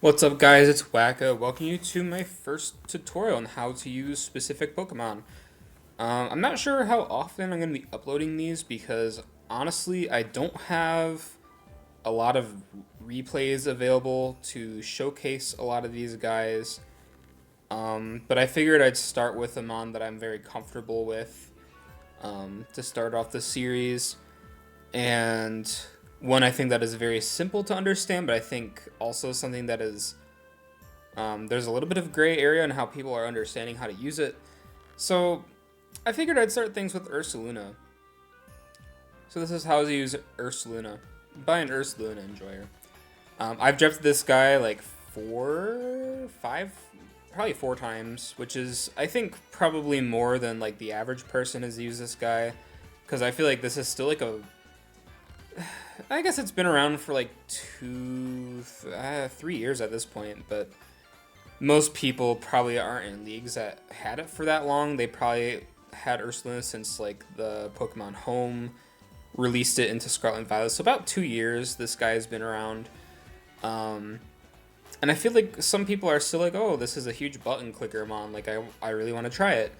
What's up guys, it's Wacka. Welcome you to my first tutorial on how to use specific Pokemon. I'm not sure how often I'm going to be uploading these because honestly I don't have a lot of replays available to showcase a lot of these guys. But I figured I'd start with a mon that I'm very comfortable with to start off the series. And one I think that is very simple to understand, but I think also something that is there's a little bit of gray area in how people are understanding how to use it. So I figured I'd start things with Ursaluna. So this is how to use Ursaluna by an Ursaluna enjoyer. I've drafted this guy like probably four times, which is I think probably more than like the average person has used this guy, because I feel like this is still like I guess it's been around for like 3 years at this point, but most people probably aren't in leagues that had it for that long. They probably had Ursaluna since like the Pokemon Home released it into Scarlet and Violet. So about 2 years this guy has been around. And I feel like some people are still like, oh, this is a huge button clicker mon. Like I really want to try it.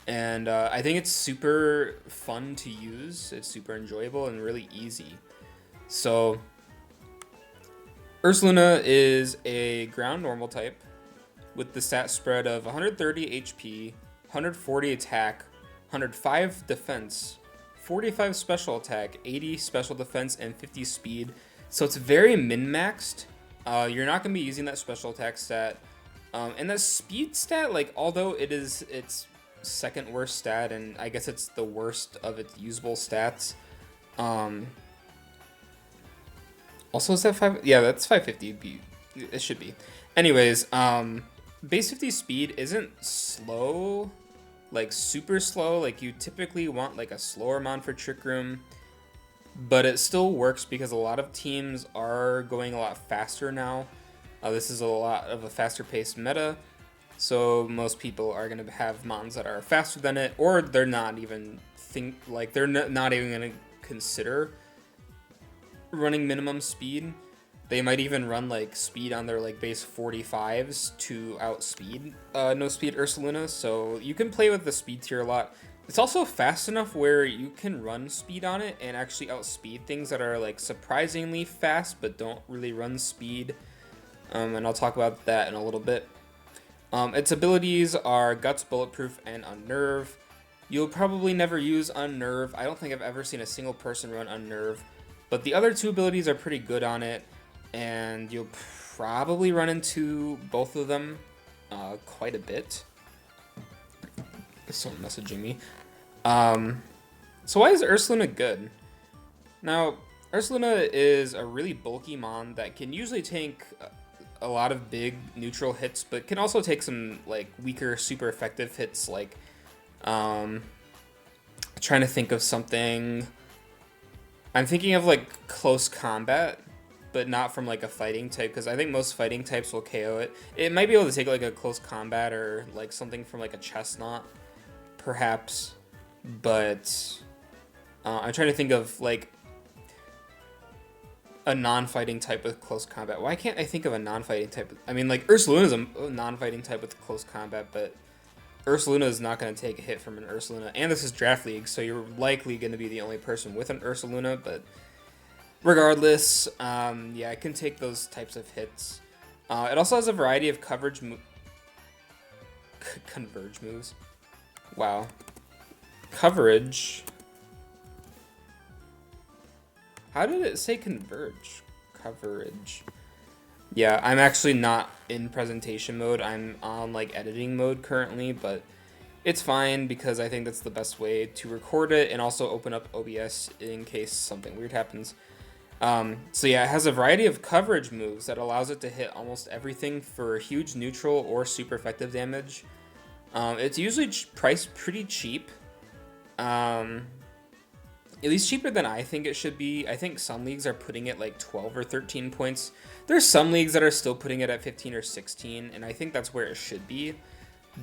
And I think it's super fun to use. It's super enjoyable and really easy. So Ursaluna is a ground normal type with the stat spread of 130 HP, 140 attack, 105 defense, 45 special attack, 80 special defense, and 50 speed. So it's very min-maxed. You're not going to be using that special attack stat. And that speed stat, like, although it is its second worst stat, and I guess it's the worst of its usable stats. Also, is that 5? Yeah, that's 550. It should be. Anyways, base 50 speed isn't slow, like super slow. Like you typically want like a slower mon for Trick Room, but it still works because a lot of teams are going a lot faster now. This is a lot of a faster paced meta, so most people are going to have mons that are faster than it, or they're not even they're not even going to consider running minimum speed. They might even run like speed on their like base 45s to outspeed no speed Ursaluna, so you can play with the speed tier a lot. It's also fast enough where you can run speed on it and actually outspeed things that are like surprisingly fast but don't really run speed. And I'll talk about that in a little bit. Its abilities are Guts, Bulletproof, and Unnerve. You'll probably never use Unnerve. I don't think I've ever seen a single person run Unnerve, but the other two abilities are pretty good on it, and you'll probably run into both of them quite a bit. There's someone messaging me. So why is Ursaluna good? Now, Ursaluna is a really bulky mon that can usually take a lot of big neutral hits, but can also take some like weaker, super effective hits. Like, trying to think of something. I'm thinking of like close combat, but not from like a fighting type, because I think most fighting types will KO it. It might be able to take like a close combat or like something from like a chestnut, perhaps. But I'm trying to think of like a non-fighting type with close combat. Why can't I think of a non-fighting type? I mean, like Ursaluna is a non-fighting type with close combat, but Ursaluna is not going to take a hit from an Ursaluna, and this is Draft League, so you're likely going to be the only person with an Ursaluna, but regardless, yeah, it can take those types of hits. It also has a variety of converge moves. Wow. Coverage. How did it say converge? Coverage. Yeah, I'm actually not in presentation mode. I'm on like editing mode currently, but it's fine because I think that's the best way to record it and also open up OBS in case something weird happens. So yeah, it has a variety of coverage moves that allows it to hit almost everything for huge neutral or super effective damage. It's usually priced pretty cheap. At least cheaper than I think it should be. I think some leagues are putting it like 12 or 13 points. There's some leagues that are still putting it at 15 or 16, and I think that's where it should be.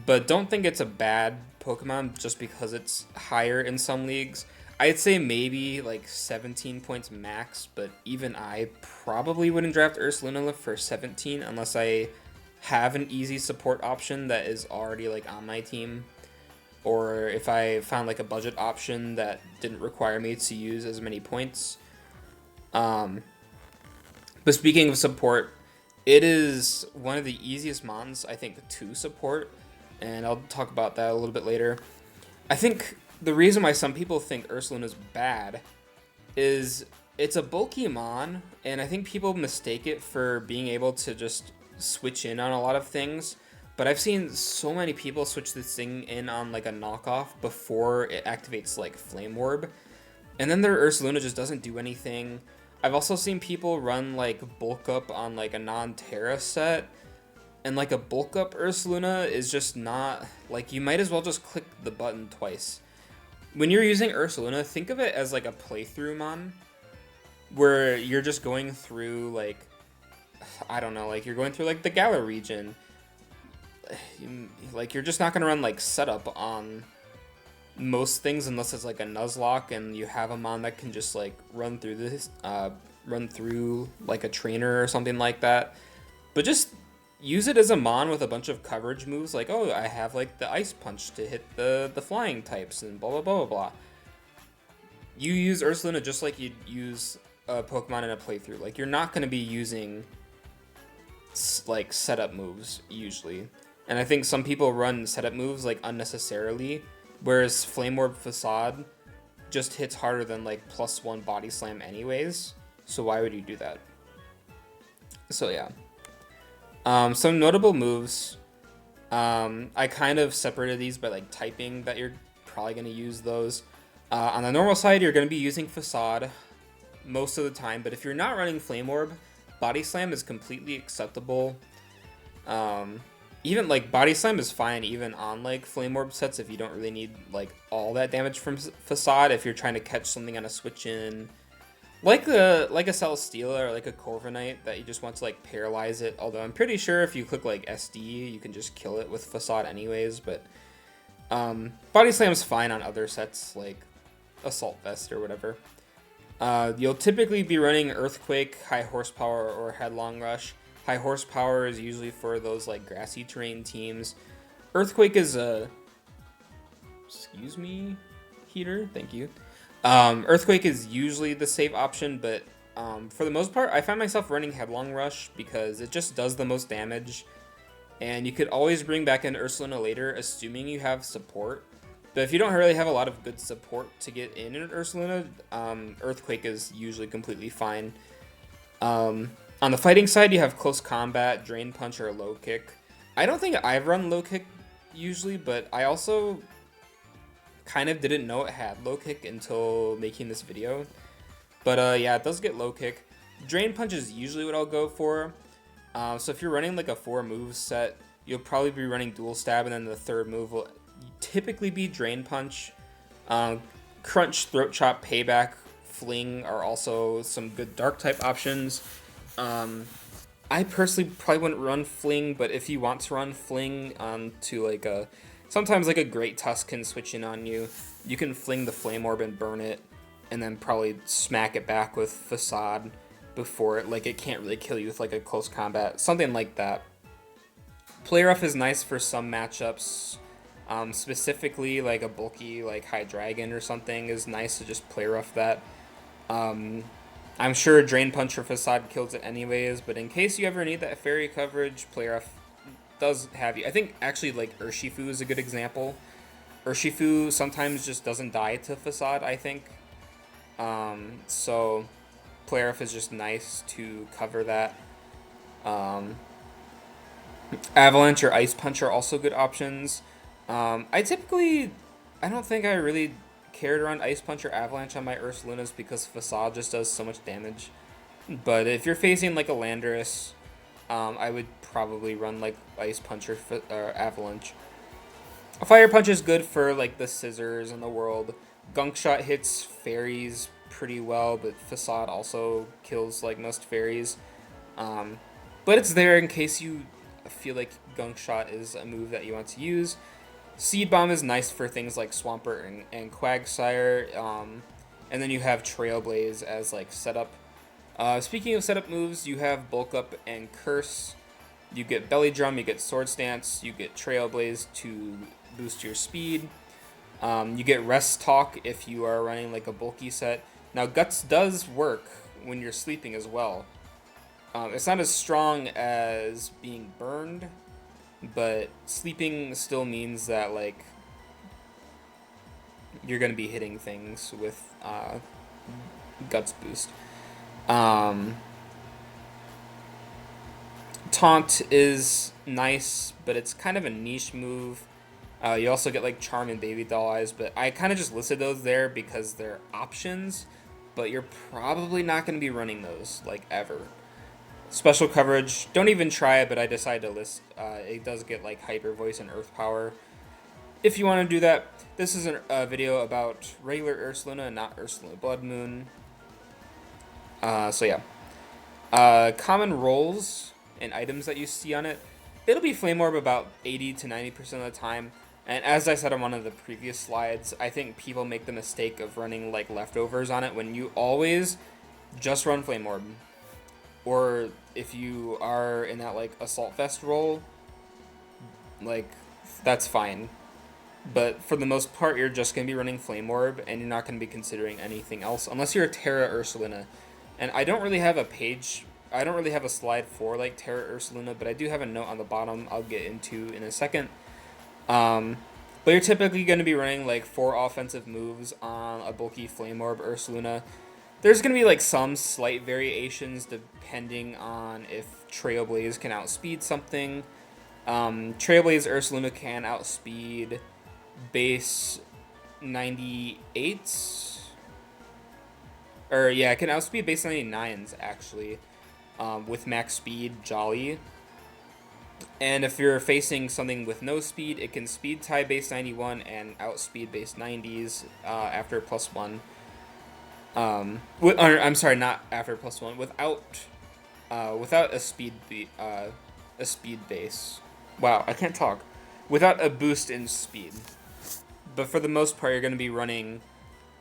But don't think it's a bad Pokemon just because it's higher in some leagues. I'd say maybe like 17 points max, but even I probably wouldn't draft Ursaluna for 17 unless I have an easy support option that is already like on my team, or if I found like a budget option that didn't require me to use as many points. Um, but speaking of support, it is one of the easiest mons I think to support, and I'll talk about that a little bit later. I think the reason why some people think Ursaluna is bad is it's a bulky mon, and I think people mistake it for being able to just switch in on a lot of things. But I've seen so many people switch this thing in on like a knockoff before it activates like Flame Orb, and then their Ursaluna just doesn't do anything. I've also seen people run like bulk up on like a non-Terra set, and like a bulk up Ursaluna is just not like, you might as well just click the button twice. When you're using Ursaluna, think of it as like a playthrough mon, where you're just going through like, I don't know, like you're going through like the Galar region. Like you're just not gonna run like setup on most things unless it's like a Nuzlocke and you have a mon that can just like run through this, run through like a trainer or something like that. But just use it as a mon with a bunch of coverage moves, like, oh, I have like the ice punch to hit the flying types and blah blah blah blah blah. You use Ursaluna just like you'd use a Pokemon in a playthrough. Like you're not going to be using like setup moves usually, and I think some people run setup moves like unnecessarily, whereas Flame Orb Facade just hits harder than like +1 Body Slam anyways. So why would you do that? So yeah. Some notable moves. I kind of separated these by like typing that you're probably going to use those. On the normal side, you're going to be using Facade most of the time, but if you're not running Flame Orb, Body Slam is completely acceptable. Even like Body Slam is fine even on like Flame Orb sets if you don't really need like all that damage from Facade, if you're trying to catch something on a switch in. Like a Celesteela or like a Corviknight that you just want to like paralyze it. Although I'm pretty sure if you click like SD, you can just kill it with Facade anyways. But Body Slam's fine on other sets like Assault Vest or whatever. You'll typically be running Earthquake, High Horsepower, or Headlong Rush. High Horsepower is usually for those like grassy terrain teams. Earthquake is a... Excuse me? Heater? Thank you. Earthquake is usually the safe option, but for the most part, I find myself running Headlong Rush because it just does the most damage. And you could always bring back in Ursaluna later, assuming you have support. But if you don't really have a lot of good support to get in an Ursaluna, Earthquake is usually completely fine. On the fighting side, you have Close Combat, Drain Punch, or Low Kick. I don't think I've run Low Kick usually, but I also kind of didn't know it had Low Kick until making this video. But yeah, it does get Low Kick. Drain Punch is usually what I'll go for. So if you're running like a 4 move set, you'll probably be running Dual Stab, and then the third move will typically be Drain Punch. Crunch, Throat Chop, Payback, Fling are also some good Dark type options. I personally probably wouldn't run Fling, but if you want to run Fling to like a... Sometimes like a Great Tusk can switch in on you. You can fling the Flame Orb and burn it, and then probably smack it back with Facade before it. Like it can't really kill you with like a Close Combat, something like that. Play Rough is nice for some matchups. Specifically like a bulky like High Dragon or something is nice to just Play Rough that. I'm sure Drain Punch or Facade kills it anyways, but in case you ever need that fairy coverage, Play Rough does have you. I think actually like Urshifu is a good example. Urshifu sometimes just doesn't die to Facade, I think. So Play Rough is just nice to cover that. Avalanche or Ice Punch are also good options. I don't think I really cared around Ice Punch or Avalanche on my Ursalunas because Facade just does so much damage. But if you're facing like a Landorus, I would probably run like Ice Punch or Avalanche. Fire Punch is good for like the Scissors in the world. Gunk Shot hits fairies pretty well, but Facade also kills like most fairies. But it's there in case you feel like Gunk Shot is a move that you want to use. Seed Bomb is nice for things like Swampert and Quagsire. and then you have Trailblaze as like setup. Speaking of setup moves, you have Bulk Up and Curse. You get Belly Drum, you get Sword Stance, you get Trailblaze to boost your speed. You get Rest Talk if you are running like a bulky set. Now Guts does work when you're sleeping as well. It's not as strong as being burned, but sleeping still means that like you're gonna be hitting things with Guts boost. Taunt is nice, but it's kind of a niche move. You also get like Charm and Baby Doll Eyes, but I kind of just listed those there because they're options, but you're probably not going to be running those like ever. Special coverage, don't even try it, but I decided to list. It does get like Hyper Voice and Earth Power. If you want to do that, this is a video about regular Ursaluna and not Ursaluna Blood Moon. So yeah. Common roles and items that you see on it, it'll be Flame Orb about 80 to 90% of the time. And as I said on one of the previous slides, I think people make the mistake of running like leftovers on it when you always just run Flame Orb. Or if you are in that like Assault Vest role, like that's fine. But for the most part, you're just going to be running Flame Orb and you're not going to be considering anything else unless you're a Terra Ursaluna. And I don't really have a slide for like Terra Ursaluna, but I do have a note on the bottom I'll get into in a second. But you're typically going to be running like 4 offensive moves on a bulky Flame Orb Ursaluna. There's going to be like some slight variations depending on if Trailblaze can outspeed something. Trailblaze Ursaluna can outspeed base 98s. Or yeah, it can outspeed base 99s actually. With max speed, Jolly. And if you're facing something with no speed, it can speed tie base 91 and outspeed base 90s after +1. I'm sorry, not after +1. Without a speed base. Wow, I can't talk. Without a boost in speed. But for the most part, you're going to be running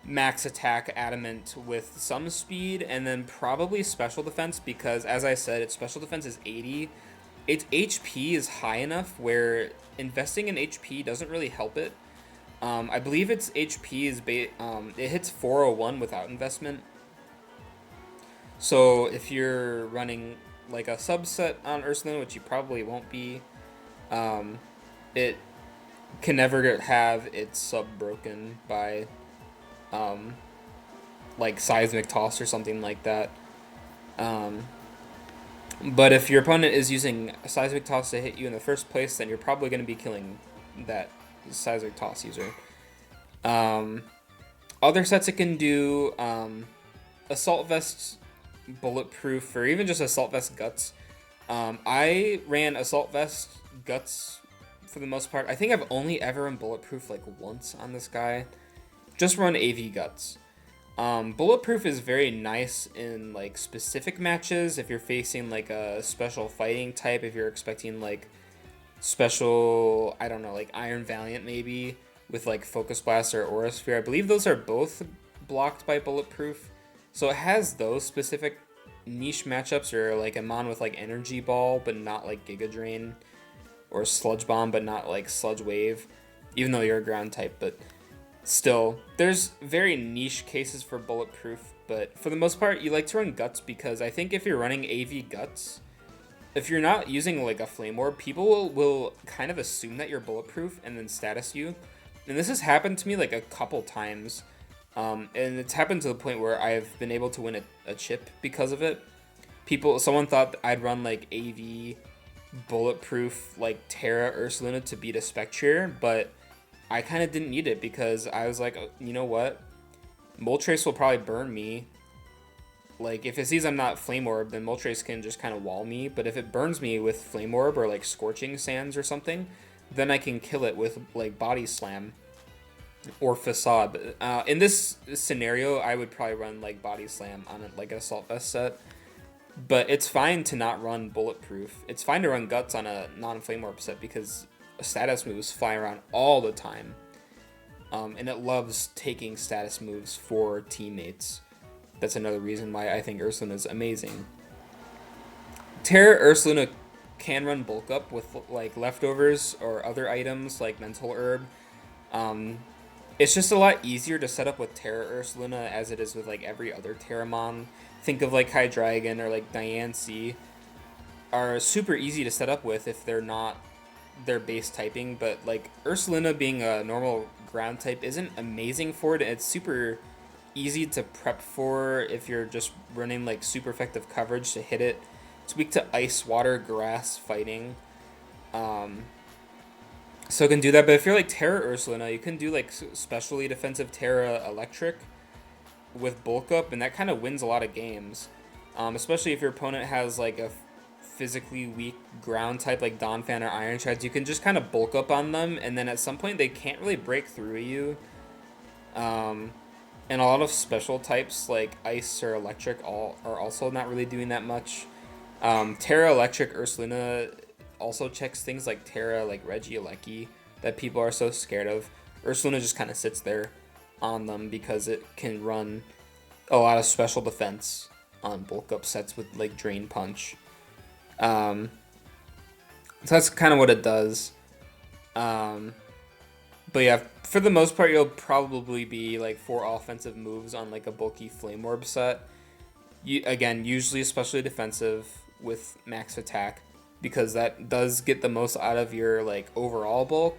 max attack adamant with some speed and then probably special defense because, as I said, its special defense is 80. Its HP is high enough where investing in HP doesn't really help it. I believe its HP is it hits 401 without investment. So if you're running like a subset on Ursaluna, which you probably won't be, it can never have its sub broken by like Seismic Toss or something like that. But if your opponent is using a Seismic Toss to hit you in the first place, then you're probably going to be killing that Seismic Toss user. Other sets it can do, Assault Vest Bulletproof, or even just Assault Vest Guts. I ran Assault Vest Guts for the most part. I think I've only ever run Bulletproof like once on this guy. Just run AV Guts. Bulletproof is very nice in like specific matches if you're facing like a special fighting type, if you're expecting like special, I don't know, like Iron Valiant maybe with like Focus Blast or Aura Sphere. I believe those are both blocked by Bulletproof. So it has those specific niche matchups, or like a mon with like Energy Ball but not like Giga Drain, or Sludge Bomb but not like Sludge Wave, even though you're a ground type. But still, there's very niche cases for Bulletproof, but for the most part, you like to run Guts because I think if you're running AV Guts, if you're not using like a Flame Orb, people will kind of assume that you're Bulletproof and then status you. And this has happened to me like a couple times, and it's happened to the point where I've been able to win a chip because of it. Someone thought I'd run like AV Bulletproof like Terra Ursaluna to beat a Spectre, but I kind of didn't need it because I was like, you know what? Moltres will probably burn me. Like, if it sees I'm not Flame Orb, then Moltres can just kind of wall me. But if it burns me with Flame Orb or, like, Scorching Sands or something, then I can kill it with, like, Body Slam or Facade. In this scenario, I would probably run, like, Body Slam on, like, an Assault Vest set. But it's fine to not run Bulletproof. It's fine to run Guts on a non-Flame Orb set because status moves fly around all the time. and it loves taking status moves for teammates. That's another reason why I think Ursaluna is amazing. Terra Ursaluna can run bulk up with like leftovers or other items like Mental Herb. Um, it's just a lot easier to set up with Terra Ursaluna as it is with like every other Terramon. Think of like Hydreigon or like Diancie are super easy to set up with if they're not their base typing, but like Ursaluna being a normal ground type isn't amazing for it. It's super easy to prep for if you're just running like super effective coverage to hit it. It's weak to ice, water, grass, fighting. Um, so it can do that, but if you're like Terra Ursaluna, you can do like specially defensive Terra Electric with bulk up, and that kind of wins a lot of games. Especially if your opponent has like a physically weak ground type like Donphan or Iron Shards, you can just kind of bulk up on them, and then at some point they can't really break through you. And a lot of special types like Ice or Electric all are also not really doing that much. Terra Electric Ursaluna also checks things like Terra, like Regieleki, that people are so scared of. Ursaluna just kind of sits there on them because it can run a lot of special defense on bulk up sets with like Drain Punch. So that's kind of what it does. But yeah, for the most part, you'll probably be like 4 offensive moves on like a bulky Flame Orb set. Again, usually especially defensive with max attack, because that does get the most out of your like overall bulk.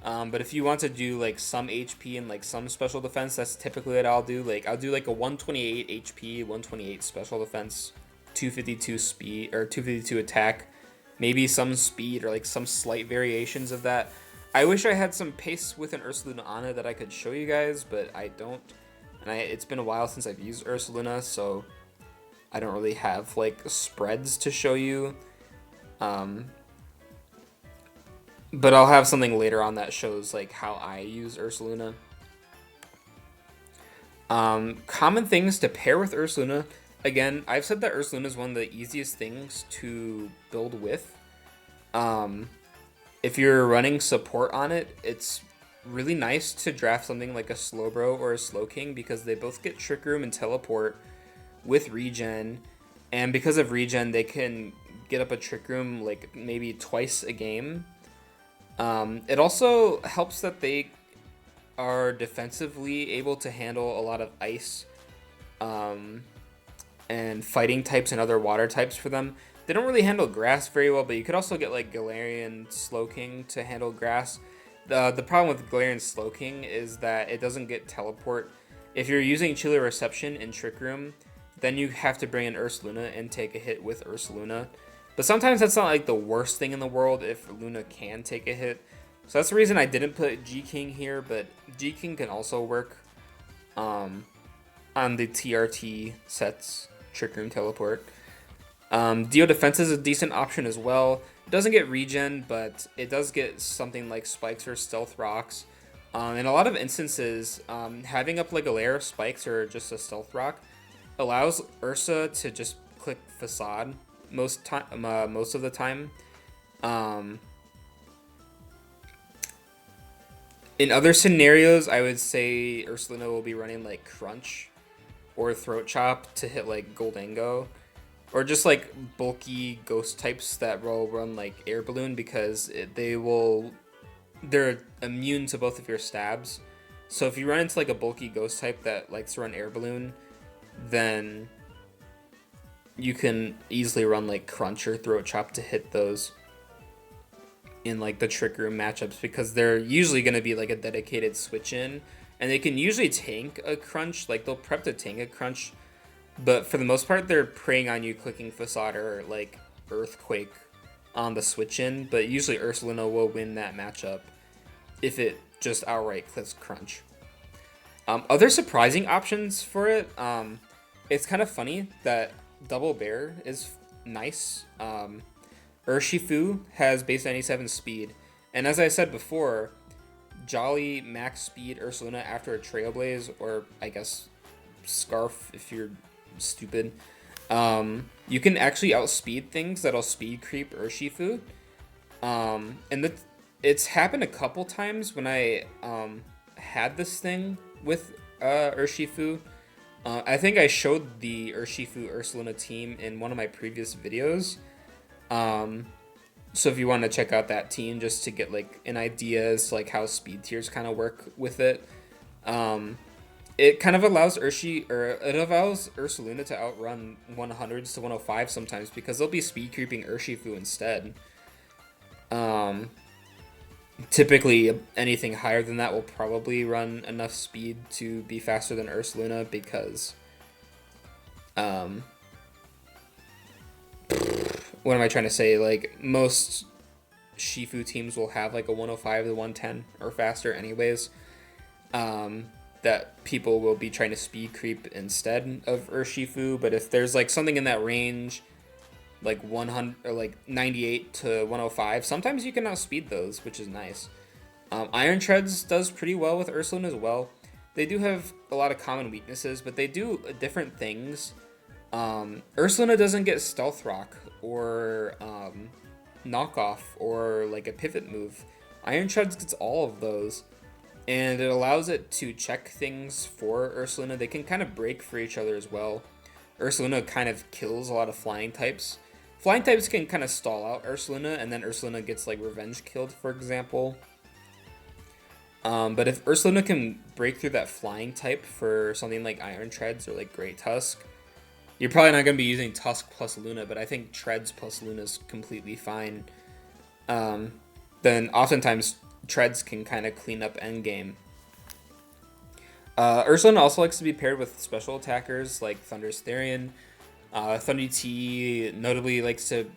But if you want to do like some HP and like some special defense, that's typically what I'll do. Like I'll do like a 128 HP, 128 special defense, 252 speed or 252 attack, maybe some speed or like some slight variations of that. I wish I had some pace with an Ursaluna Ana that I could show you guys, but I don't. And it's been a while since I've used Ursaluna, so I don't really have like spreads to show you. But I'll have something later on that shows like how I use Ursaluna. Common things to pair with Ursaluna. Again, I've said that Ursaluna is one of the easiest things to build with. If you're running support on it, it's really nice to draft something like a Slowbro or a Slowking because they both get Trick Room and Teleport with regen. And because of regen, they can get up a Trick Room like maybe twice a game. It also helps that they are defensively able to handle a lot of ice and fighting types and other water types for them. They don't really handle grass very well, but you could also get like Galarian Slowking to handle grass. The problem with Galarian Slowking is that it doesn't get teleport. If you're using Chilly Reception in Trick Room, then you have to bring in Ursaluna and take a hit with Ursaluna. But sometimes that's not like the worst thing in the world if Luna can take a hit. So that's the reason I didn't put G-King here, but G-King can also work on the TRT sets, Trick Room Teleport. Dio Defense is a decent option as well. It doesn't get regen, but it does get something like Spikes or Stealth Rocks. In a lot of instances, having up like a layer of Spikes or just a Stealth Rock allows Ursa to just click Facade most of the time. In other scenarios, I would say Ursaluna will be running like Crunch or Throat Chop to hit like Goldango. Or just like bulky ghost types that will run like Air Balloon because they're immune to both of your stabs. So if you run into like a bulky ghost type that likes to run Air Balloon, then you can easily run like Crunch or Throat Chop to hit those in like the Trick Room matchups because they're usually going to be like a dedicated switch in, and they can usually tank a Crunch. Like they'll prep to tank a Crunch. But for the most part, they're preying on you clicking Facade or like Earthquake on the switch in. But usually Ursaluna will win that matchup if it just outright clicks Crunch. Other surprising options for it, it's kind of funny that Double Bear is nice. Urshifu has base 97 speed. And as I said before, Jolly max speed Ursaluna after a Trailblaze, or I guess Scarf if you're stupid. You can actually outspeed things that'll speed creep Urshifu. And it's happened a couple times when I had this thing with Urshifu. I think I showed the Urshifu Ursaluna team in one of my previous videos. So if you want to check out that team just to get like an idea as to like how speed tiers kind of work with it, it kind of allows Ursaluna to outrun 100s to 105 sometimes because they'll be speed creeping Urshifu instead. Typically anything higher than that will probably run enough speed to be faster than Ursaluna because what am I trying to say? Like most Shifu teams will have like a 105 to 110 or faster anyways. That people will be trying to speed creep instead of Urshifu, but if there's like something in that range, like 100 or like 98 to 105, sometimes you can outspeed those, which is nice. Iron Treads does pretty well with Ursaluna as well. They do have a lot of common weaknesses, but they do different things. Ursaluna doesn't get Stealth Rock or Knockoff or like a pivot move. Iron Treads gets all of those, and it allows it to check things for Ursaluna. They can kind of break for each other as well. Ursaluna kind of kills a lot of flying types. Flying types can kind of stall out Ursaluna, and then Ursaluna gets like revenge killed, for example. But if Ursaluna can break through that flying type for something like Iron Treads or like Great Tusk, you're probably not going to be using Tusk plus Luna, but I think Treads plus Luna is completely fine. Then oftentimes Treads can kind of clean up endgame. Ursaluna also likes to be paired with special attackers like Thunderous Therian. Thunder T notably likes to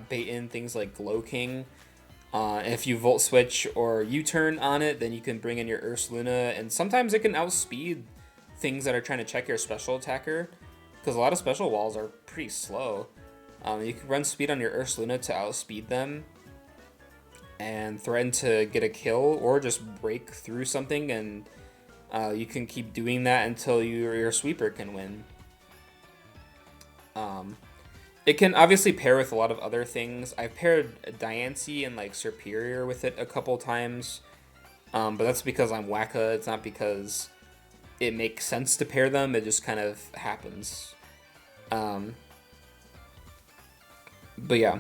bait in things like Glow King. If you Volt Switch or U-turn on it, then you can bring in your Ursaluna, and sometimes it can outspeed things that are trying to check your special attacker, because a lot of special walls are pretty slow. You can run speed on your Ursaluna to outspeed them and threaten to get a kill or just break through something, and you can keep doing that until your sweeper can win. It can obviously pair with a lot of other things. I've paired Diancie and like Superior with it a couple times, but that's because I'm Wacka. It's not because it makes sense to pair them. It just kind of happens. But yeah,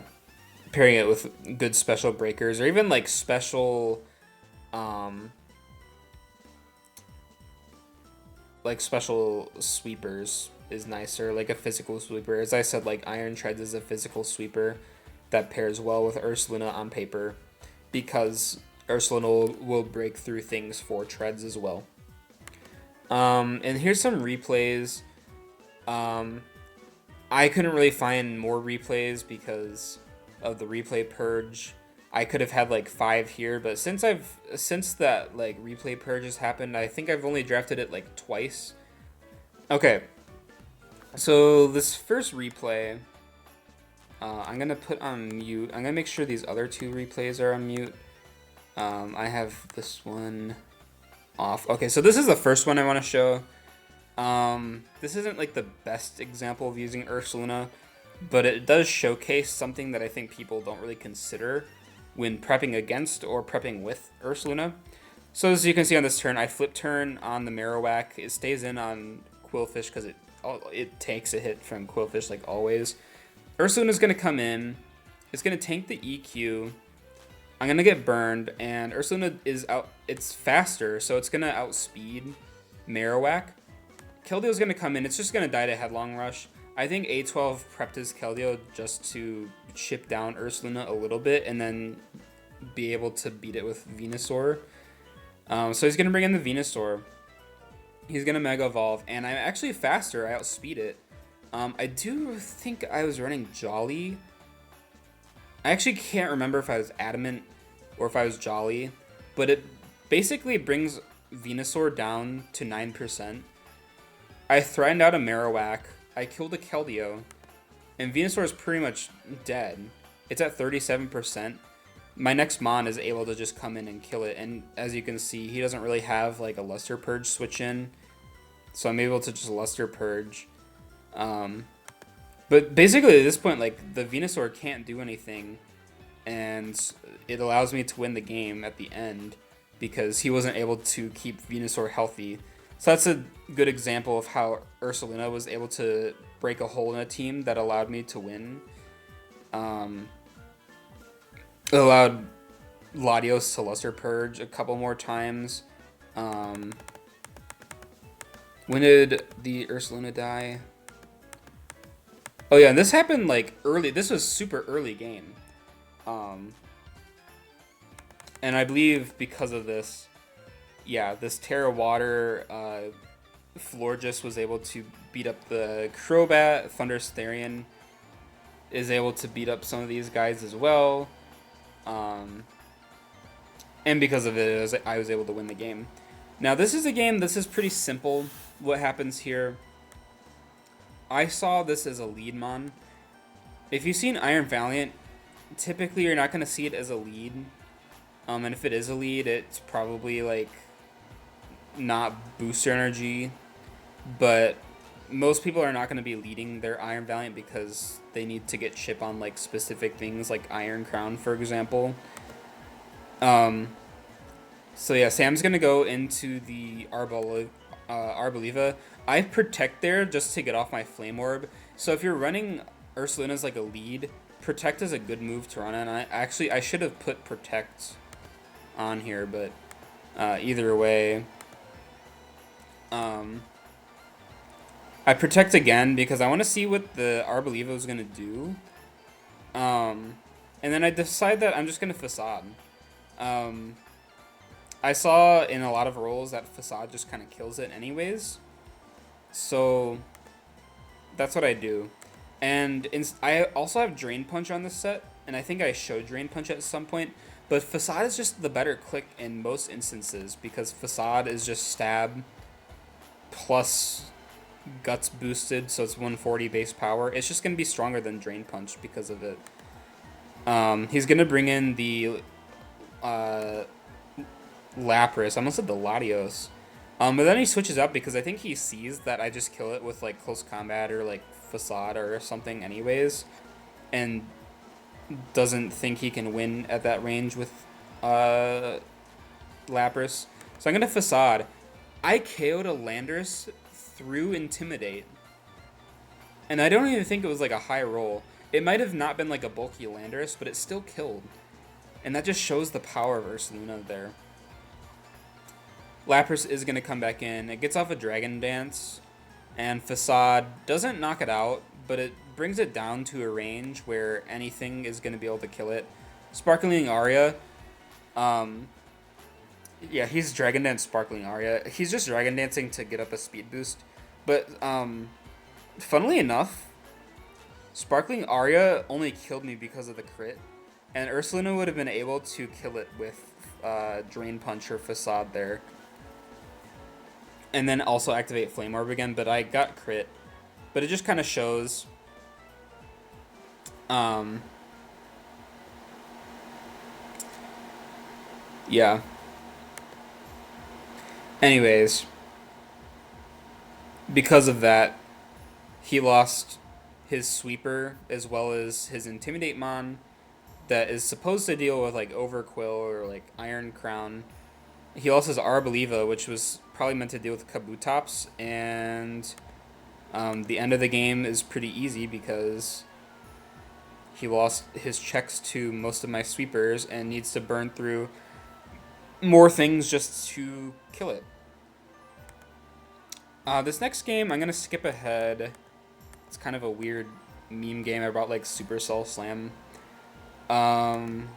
pairing it with good special breakers or even like special sweepers is nicer, like a physical sweeper. As I said, like Iron Treads is a physical sweeper that pairs well with Ursaluna on paper because Ursaluna will break through things for Treads as well. And here's some replays. I couldn't really find more replays because of the replay purge. I could have had like 5 here, but since that like replay purge has happened, I think I've only drafted it like twice. Okay, so this first replay, I'm gonna put on mute. I'm gonna make sure these other 2 replays are on mute. I have this one off. Okay, so this is the first one I want to show. This isn't like the best example of using Ursaluna, but it does showcase something that I think people don't really consider when prepping against or prepping with Ursaluna. So as you can see on this turn, I flip turn on the Marowak. It stays in on Quillfish because it takes a hit from Quillfish like always. Ursaluna's going to come in. It's going to tank the EQ. I'm going to get burned, and Ursaluna is out. It's faster, so it's going to outspeed Marowak. Keldeo's going to come in. It's just going to die to Headlong Rush. I think A12 prepped his Keldeo just to chip down Ursaluna a little bit and then be able to beat it with Venusaur. So he's going to bring in the Venusaur. He's going to Mega Evolve, and I'm actually faster. I outspeed it. I do think I was running Jolly. I actually can't remember if I was Adamant or if I was Jolly, but it basically brings Venusaur down to 9%. I threatened out a Marowak. I killed a Keldeo, and Venusaur is pretty much dead. It's at 37%. My next Mon is able to just come in and kill it, and as you can see, he doesn't really have like a Luster Purge switch in, so I'm able to just Luster Purge. But basically at this point, like, the Venusaur can't do anything, and it allows me to win the game at the end because he wasn't able to keep Venusaur healthy. So that's a good example of how Ursaluna was able to break a hole in a team that allowed me to win. It allowed Latios to Luster Purge a couple more times. When did the Ursaluna die? Oh yeah, and this happened like early. This was super early game. And I believe because of this, yeah, this Terra Water Florges was able to beat up the Crobat. Thunderous Therian is able to beat up some of these guys as well. And because of it, I was able to win the game. Now, this is a game, this is pretty simple what happens here. I saw this as a lead mon. If you've seen Iron Valiant, typically you're not going to see it as a lead. And if it is a lead, it's probably like not booster energy. But most people are not going to be leading their Iron Valiant because they need to get chip on like specific things like Iron Crown, for example. So yeah, Sam's going to go into the Arboliva. I Protect there just to get off my Flame Orb. So if you're running Ursaluna as like a lead, Protect is a good move to run. And I should have put Protect on here, but either way, I Protect again because I want to see what the Arboliva is going to do. And then I decide that I'm just going to Facade. I saw in a lot of roles that Facade just kind of kills it anyways. So that's what I do. And I also have Drain Punch on this set, and I think I showed Drain Punch at some point. But Facade is just the better click in most instances because Facade is just stab plus Guts boosted, so it's 140 base power. It's just going to be stronger than Drain Punch because of it. He's going to bring in the Lapras. I almost said the Latios. But then he switches up because I think he sees that I just kill it with like Close Combat or like Facade or something anyways. And doesn't think he can win at that range with Lapras. So I'm going to Facade. I KO'd a Landorus through Intimidate. And I don't even think it was like a high roll. It might have not been like a bulky Landorus, but it still killed. And that just shows the power of Ursaluna there. Lapras is going to come back in. It gets off a Dragon Dance. And Facade doesn't knock it out, but it brings it down to a range where anything is going to be able to kill it. Sparkling Aria. Yeah, he's Dragon Dance Sparkling Aria. He's just Dragon Dancing to get up a speed boost. But, funnily enough, Sparkling Aria only killed me because of the crit. And Ursaluna would have been able to kill it with Drain Punch or Facade there. And then also activate Flame Orb again, but I got crit. But it just kind of shows... yeah. Anyways, because of that, he lost his Sweeper as well as his Intimidate Mon that is supposed to deal with like Overquill or like Iron Crown. He lost his Arboliva, which was probably meant to deal with Kabutops, and the end of the game is pretty easy because he lost his checks to most of my Sweepers and needs to burn through more things just to kill it. This next game, I'm going to skip ahead. It's kind of a weird meme game about like Supercell Slam.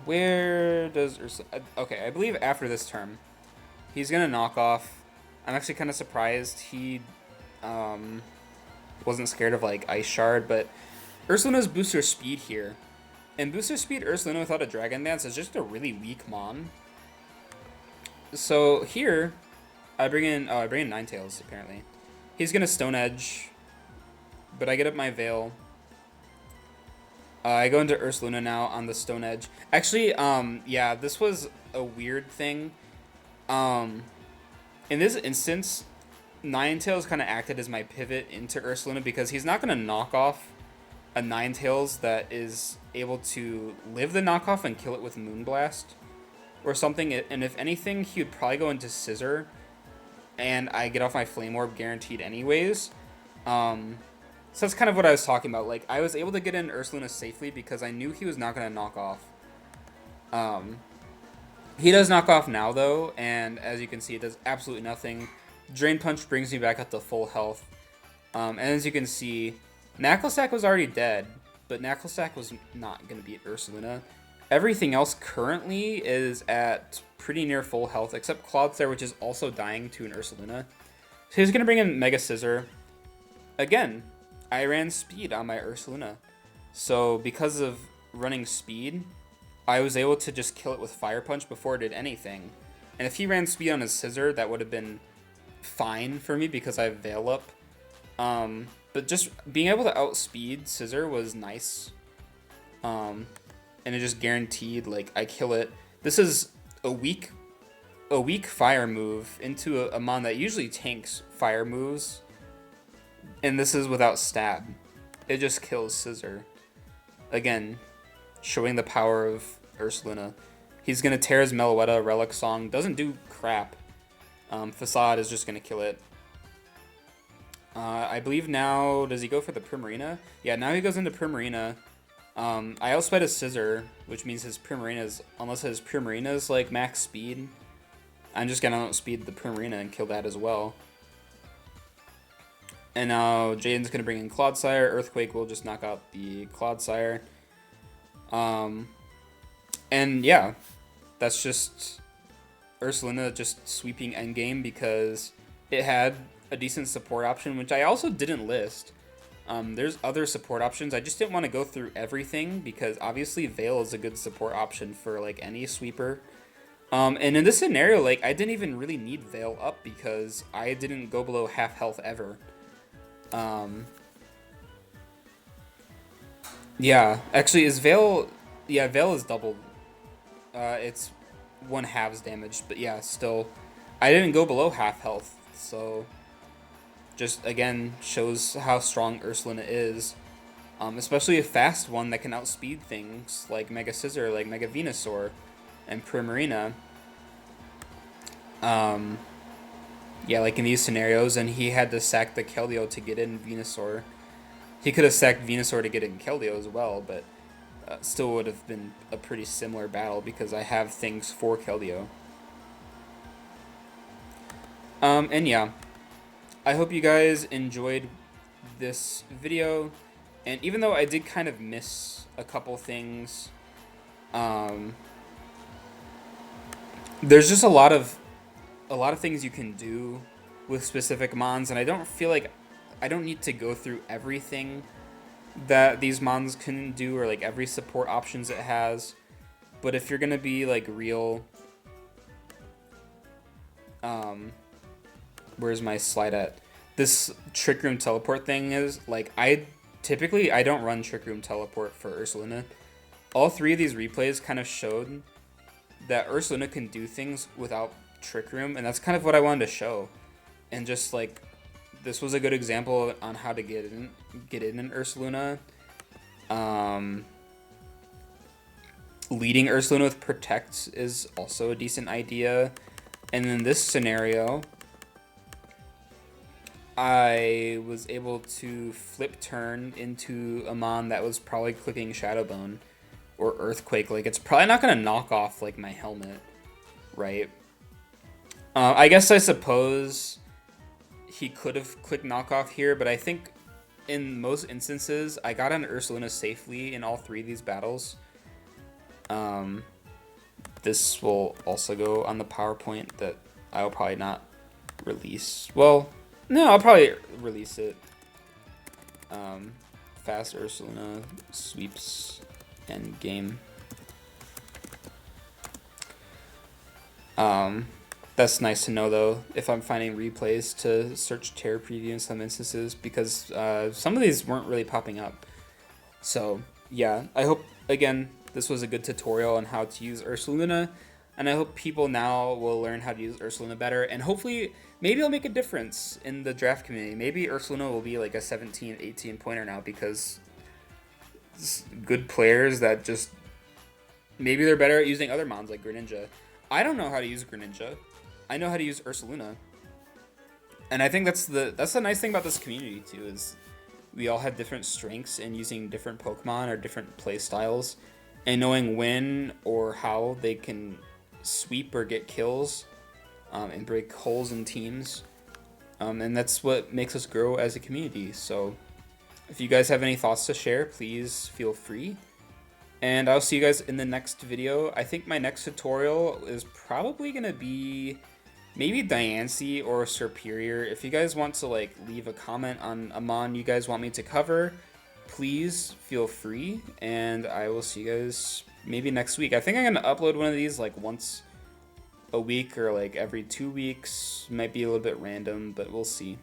Where does okay, I believe after this term, he's going to knock off. I'm actually kind of surprised he wasn't scared of like Ice Shard, but Ursaluna's booster speed here. And booster speed Ursaluna without a Dragon Dance is just a really weak mon. So here, I bring in Ninetales, apparently. He's going to Stone Edge, but I get up my Veil. I go into Ursaluna now on the Stone Edge. Actually, yeah, this was a weird thing. In this instance, Ninetales kind of acted as my pivot into Ursaluna because he's not going to knock off a Ninetales that is able to live the knockoff and kill it with Moonblast. or something, and if anything, he would probably go into Scissor, and I get off my Flame Orb guaranteed anyways. So that's kind of what I was talking about. Like, I was able to get in Ursaluna safely because I knew he was not going to knock off. He does knock off now, though, and as you can see, it does absolutely nothing. Drain Punch brings me back up to full health. And as you can see, Knucklesack was already dead, but Knucklesack was not going to beat Ursaluna. Everything else currently is at pretty near full health, except Clodsire, which is also dying to an Ursaluna. So he's going to bring in Mega Scissor. Again, I ran speed on my Ursaluna. So because of running speed, I was able to just kill it with Fire Punch before it did anything. And if he ran speed on his Scissor, that would have been fine for me because I have Veil up. But just being able to outspeed Scissor was nice. And it just guaranteed, like, I kill it. This is a weak fire move into a mon that usually tanks fire moves. And this is without stab. It just kills Scissor. Again, showing the power of Ursaluna. He's going to tear his Meloetta, Relic Song. Doesn't do crap. Facade is just going to kill it. I believe now, does he go for the Primarina? Yeah, now he goes into Primarina. I outsped his Scissor, which means his Primarina's, unless his Primarina's like max speed, I'm just going to outspeed the Primarina and kill that as well. And now Jaden's going to bring in Clodsire. Earthquake will just knock out the Clodsire. And yeah, that's just Ursaluna just sweeping endgame because it had a decent support option, which I also didn't list. There's other support options. I just didn't want to go through everything because obviously Veil is a good support option for like any sweeper. And in this scenario, like I didn't even really need Veil up because I didn't go below half health ever. Yeah, actually is Veil, yeah, Veil is doubled. It's 1/2 damage, but yeah, still, I didn't go below half health, so just again shows how strong Ursaluna is, especially a fast one that can outspeed things like Mega Scissor, like Mega Venusaur, and Primarina. Yeah, like in these scenarios, and he had to sack the Keldeo to get in Venusaur. He could have sacked Venusaur to get in Keldeo as well, but still would have been a pretty similar battle because I have things for Keldeo. And yeah, I hope you guys enjoyed this video, and even though I did kind of miss a couple things, there's just a lot of things you can do with specific mons, and I don't feel like I don't need to go through everything that these mons can do or like every support options it has. But if you're gonna be like real, where's my slide at? This Trick Room Teleport thing is like I don't run Trick Room Teleport for Ursaluna. All three of these replays kind of showed that Ursaluna can do things without Trick Room, and that's kind of what I wanted to show. And just like this was a good example on how to get in Ursaluna. Leading Ursaluna with Protect is also a decent idea. And in this scenario, I was able to flip turn into a mon that was probably clicking Shadowbone or Earthquake. Like, it's probably not going to knock off like my helmet, right? I guess I suppose he could have clicked knockoff here, but I think in most instances I got on Ursaluna safely in all three of these battles. This will also go on the PowerPoint that I will probably not release. Well, no, I'll probably release it. Fast Ursaluna sweeps end game. That's nice to know, though, if I'm finding replays to search Terror Preview in some instances, because some of these weren't really popping up. So, yeah, I hope, again, this was a good tutorial on how to use Ursaluna, and I hope people now will learn how to use Ursaluna better, and hopefully, maybe it'll make a difference in the draft community. Maybe Ursaluna will be like a 17, 18 pointer now, because good players that just, maybe they're better at using other mons like Greninja. I don't know how to use Greninja. I know how to use Ursaluna. And I think that's the nice thing about this community too, is we all have different strengths in using different Pokemon or different play styles, and knowing when or how they can sweep or get kills, and break holes in teams. And that's what makes us grow as a community. So if you guys have any thoughts to share, please feel free. And I'll see you guys in the next video. I think my next tutorial is probably going to be maybe Diancie or Superior. If you guys want to like leave a comment on a mon you guys want me to cover, please feel free. And I will see you guys maybe next week. I think I'm going to upload one of these like once a week or like every 2 weeks. Might be a little bit random, but we'll see.